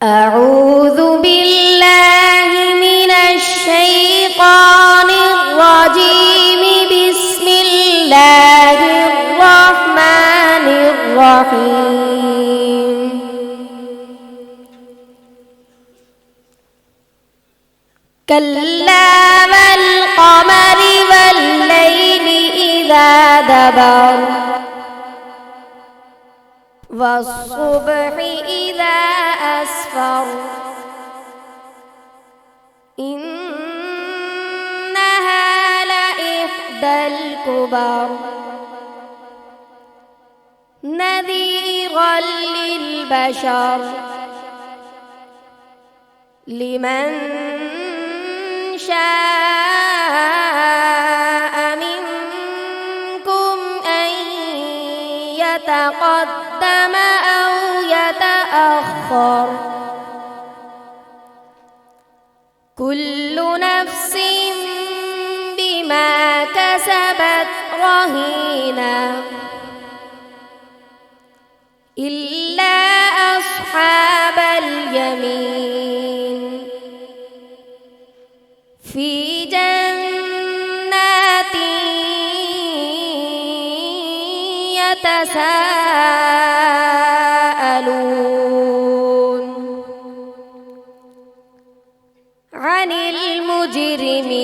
أعوذ بالله من الشيطان الرجيم. بسم الله الرحمن الرحيم. كلا والقمر والليل إذا دبر والصبح إذا أسفر إنها لإحدى الكبر نذيرا للبشر لمن شاء منكم أن يتقدم أو يتأخر كل نفس بما كسبت رهينة إلا أصحاب اليمين في جنات يتساءلون عن المجرمين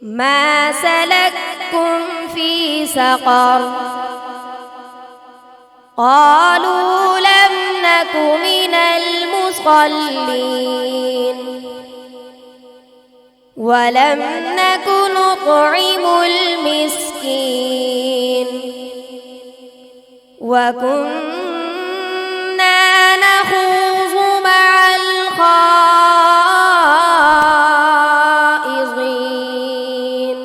ما سلككم في سقر قالوا لم نك من المصلين ولم نك نطعم المسكين وكنا نخوض مع الخائضين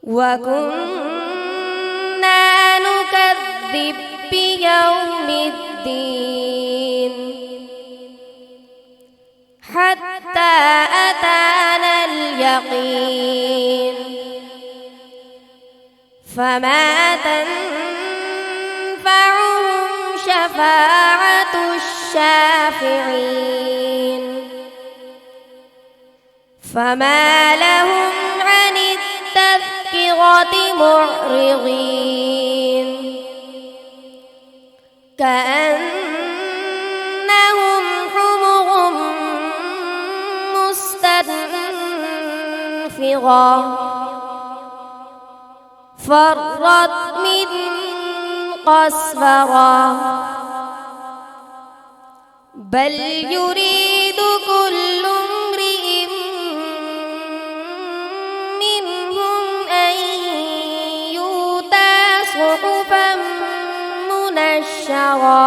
وكنا نكذب بيوم الدين حتى أتانا اليقين فما تنفعهم شفاعة الشافعين فما لهم عن التذكرة معرضين كأنهم حمر مستنفرة فرت من قسورة بل يريد كل امرئ منهم أن يؤتى صحفا منشرة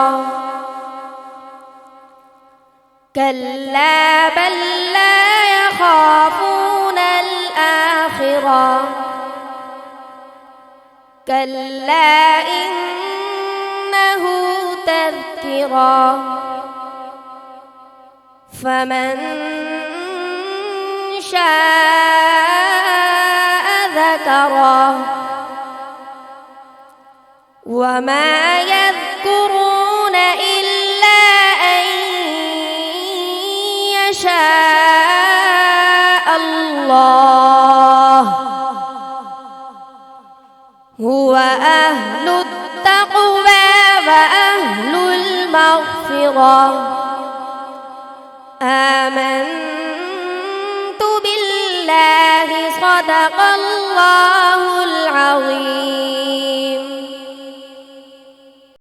كلا بل لا يخافون الآخرة كلا إنه تذكرة فمن شاء ذكره وما يذكرون إلا أن يشاء الله هو أهل التقوى وأهل المغفرة آمنت بالله صدق الله